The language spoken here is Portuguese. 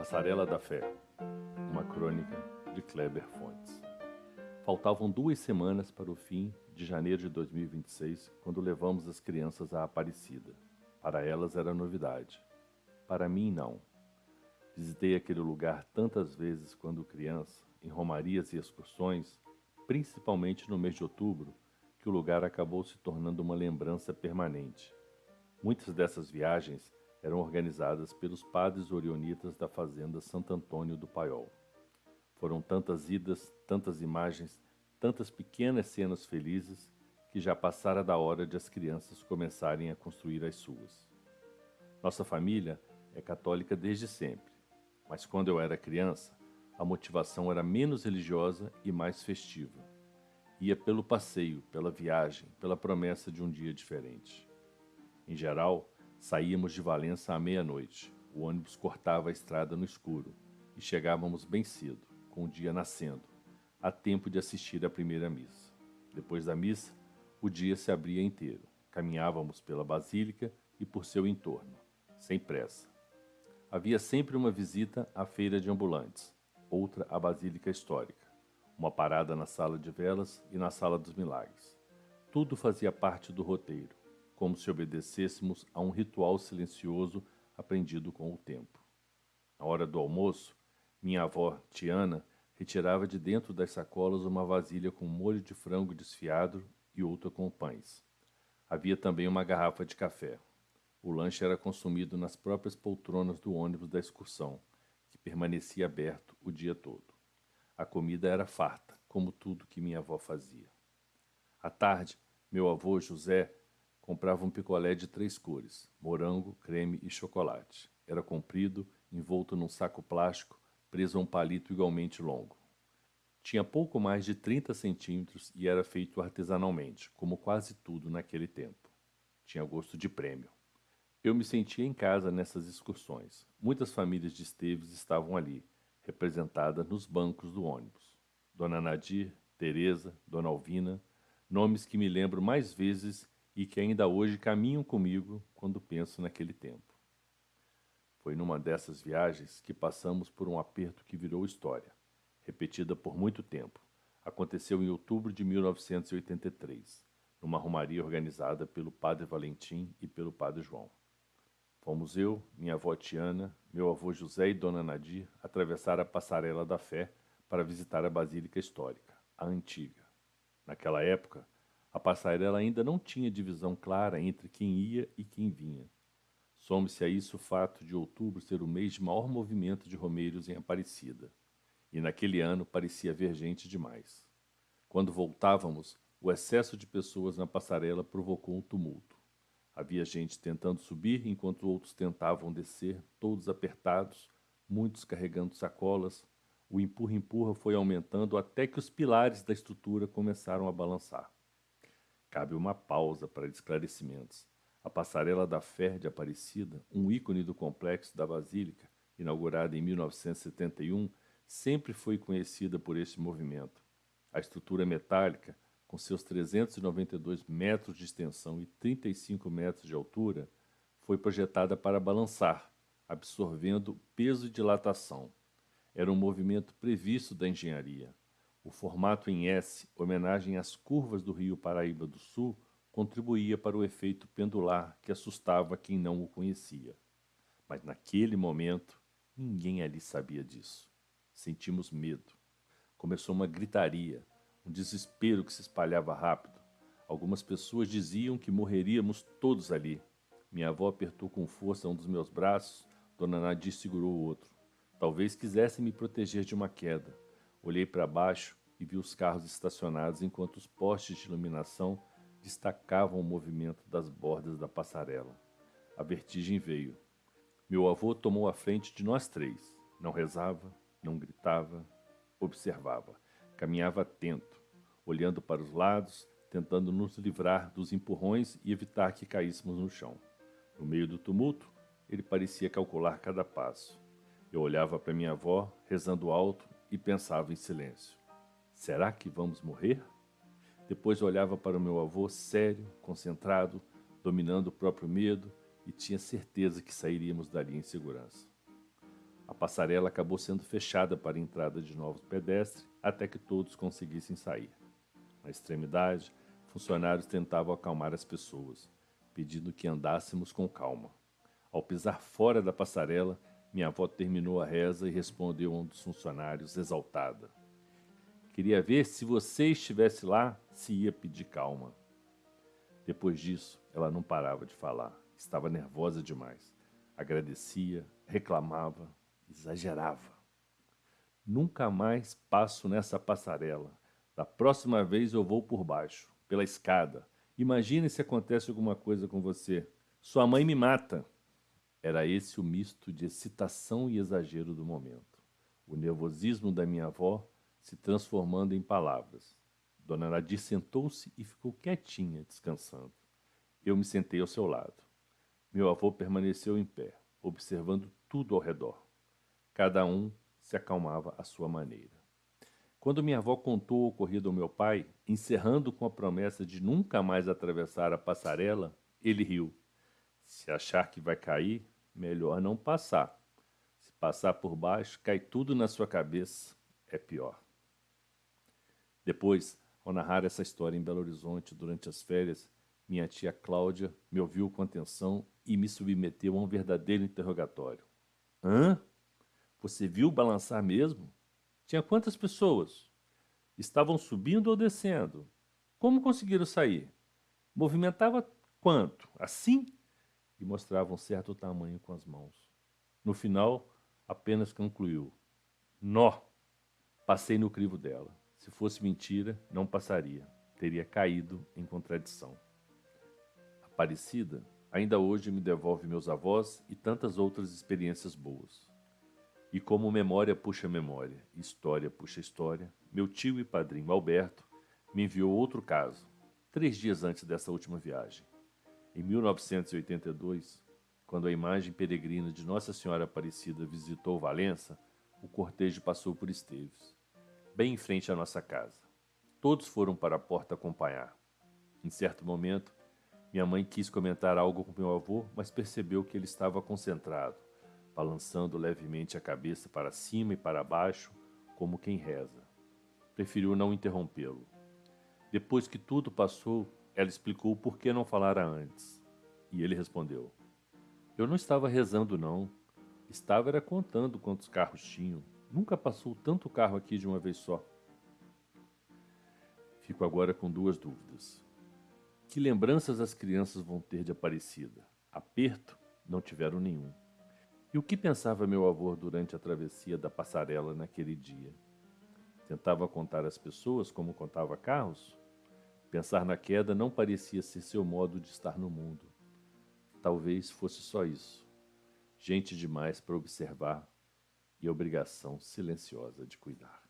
Passarela da Fé, uma crônica de Kleber Fontes. Faltavam 2 semanas para o fim de janeiro de 2026, quando levamos as crianças à Aparecida. Para elas era novidade. Para mim, não. Visitei aquele lugar tantas vezes quando criança, em romarias e excursões, principalmente no mês de outubro, que o lugar acabou se tornando uma lembrança permanente. Muitas dessas viagens eram organizadas pelos padres orionitas da fazenda Santo Antônio do Paiol. Foram tantas idas, tantas imagens, tantas pequenas cenas felizes, que já passara da hora de as crianças começarem a construir as suas. Nossa família é católica desde sempre, mas quando eu era criança, a motivação era menos religiosa e mais festiva. Ia pelo passeio, pela viagem, pela promessa de um dia diferente. Em geral, saíamos de Valença à meia-noite. O ônibus cortava a estrada no escuro e chegávamos bem cedo, com o dia nascendo, a tempo de assistir à primeira missa. Depois da missa, o dia se abria inteiro. Caminhávamos pela basílica e por seu entorno, sem pressa. Havia sempre uma visita à feira de ambulantes, outra à Basílica Histórica, uma parada na sala de velas e na sala dos milagres. Tudo fazia parte do roteiro, como se obedecêssemos a um ritual silencioso aprendido com o tempo. Na hora do almoço, minha avó, Tiana, retirava de dentro das sacolas uma vasilha com molho de frango desfiado e outra com pães. Havia também uma garrafa de café. O lanche era consumido nas próprias poltronas do ônibus da excursão, que permanecia aberto o dia todo. A comida era farta, como tudo que minha avó fazia. À tarde, meu avô, José, comprava um picolé de 3 cores, morango, creme e chocolate. Era comprido, envolto num saco plástico, preso a um palito igualmente longo. Tinha pouco mais de 30 centímetros e era feito artesanalmente, como quase tudo naquele tempo. Tinha gosto de prêmio. Eu me sentia em casa nessas excursões. Muitas famílias de Esteves estavam ali, representadas nos bancos do ônibus. Dona Nadir, Teresa, Dona Alvina, nomes que me lembro mais vezes e que ainda hoje caminham comigo quando penso naquele tempo. Foi numa dessas viagens que passamos por um aperto que virou história, repetida por muito tempo. Aconteceu em outubro de 1983, numa romaria organizada pelo Padre Valentim e pelo Padre João. Fomos eu, minha avó Tiana, meu avô José e Dona Nadir atravessar a Passarela da Fé para visitar a Basílica Histórica, a antiga. Naquela época, a passarela ainda não tinha divisão clara entre quem ia e quem vinha. Some-se a isso o fato de outubro ser o mês de maior movimento de romeiros em Aparecida, e naquele ano parecia haver gente demais. Quando voltávamos, o excesso de pessoas na passarela provocou um tumulto. Havia gente tentando subir, enquanto outros tentavam descer, todos apertados, muitos carregando sacolas. O empurra-empurra foi aumentando até que os pilares da estrutura começaram a balançar. Cabe uma pausa para esclarecimentos. A Passarela da Fé de Aparecida, um ícone do complexo da Basílica, inaugurada em 1971, sempre foi conhecida por este movimento. A estrutura metálica, com seus 392 metros de extensão e 35 metros de altura, foi projetada para balançar, absorvendo peso e dilatação. Era um movimento previsto da engenharia. O formato em S, homenagem às curvas do Rio Paraíba do Sul, contribuía para o efeito pendular que assustava quem não o conhecia. Mas naquele momento, ninguém ali sabia disso. Sentimos medo. Começou uma gritaria, um desespero que se espalhava rápido. Algumas pessoas diziam que morreríamos todos ali. Minha avó apertou com força um dos meus braços, Dona Nadir segurou o outro. Talvez quisessem me proteger de uma queda. Olhei para baixo e vi os carros estacionados enquanto os postes de iluminação destacavam o movimento das bordas da passarela. A vertigem veio. Meu avô tomou a frente de nós 3. Não rezava, não gritava, observava. Caminhava atento, olhando para os lados, tentando nos livrar dos empurrões e evitar que caíssemos no chão. No meio do tumulto, ele parecia calcular cada passo. Eu olhava para minha avó, rezando alto, e pensava em silêncio. Será que vamos morrer? Depois olhava para o meu avô, sério, concentrado, dominando o próprio medo, e tinha certeza que sairíamos dali em segurança. A A passarela acabou sendo fechada para a entrada de novos pedestres até que todos conseguissem sair. Na extremidade, funcionários tentavam acalmar as pessoas, pedindo que andássemos com calma. Ao pisar fora da passarela, minha avó terminou a reza e respondeu a um dos funcionários, exaltada: "Queria ver se você estivesse lá, se ia pedir calma." Depois disso, ela não parava de falar. Estava nervosa demais. Agradecia, reclamava, exagerava. "Nunca mais passo nessa passarela. Da próxima vez eu vou por baixo, pela escada. Imagine se acontece alguma coisa com você. Sua mãe me mata." Era esse o misto de excitação e exagero do momento. O nervosismo da minha avó se transformando em palavras. Dona Nadir sentou-se e ficou quietinha, descansando. Eu me sentei ao seu lado. Meu avô permaneceu em pé, observando tudo ao redor. Cada um se acalmava à sua maneira. Quando minha avó contou o ocorrido ao meu pai, encerrando com a promessa de nunca mais atravessar a passarela, ele riu. "Se achar que vai cair, melhor não passar. Se passar por baixo, cai tudo na sua cabeça. É pior." Depois, ao narrar essa história em Belo Horizonte durante as férias, minha tia Cláudia me ouviu com atenção e me submeteu a um verdadeiro interrogatório. "Hã? Você viu balançar mesmo? Tinha quantas pessoas? Estavam subindo ou descendo? Como conseguiram sair? Movimentava quanto? Assim?" E mostrava um certo tamanho com as mãos. No final, apenas concluiu: "Nó!" Passei no crivo dela. Se fosse mentira, não passaria. Teria caído em contradição. Aparecida, ainda hoje me devolve meus avós e tantas outras experiências boas. E como memória puxa memória, história puxa história, meu tio e padrinho Alberto me enviou outro caso, 3 dias antes dessa última viagem. Em 1982, quando a imagem peregrina de Nossa Senhora Aparecida visitou Valença, o cortejo passou por Esteves, bem em frente à nossa casa. Todos foram para a porta acompanhar. Em certo momento, minha mãe quis comentar algo com meu avô, mas percebeu que ele estava concentrado, balançando levemente a cabeça para cima e para baixo, como quem reza. Preferiu não interrompê-lo. Depois que tudo passou, ela explicou por que não falara antes. E ele respondeu: "Eu não estava rezando, não. Estava era contando quantos carros tinham. Nunca passou tanto carro aqui de uma vez só." Fico agora com 2 dúvidas. Que lembranças as crianças vão ter de Aparecida? Aperto? Não tiveram nenhum. E o que pensava meu avô durante a travessia da passarela naquele dia? Tentava contar as pessoas como contava carros? Pensar na queda não parecia ser seu modo de estar no mundo. Talvez fosse só isso. Gente demais para observar e obrigação silenciosa de cuidar.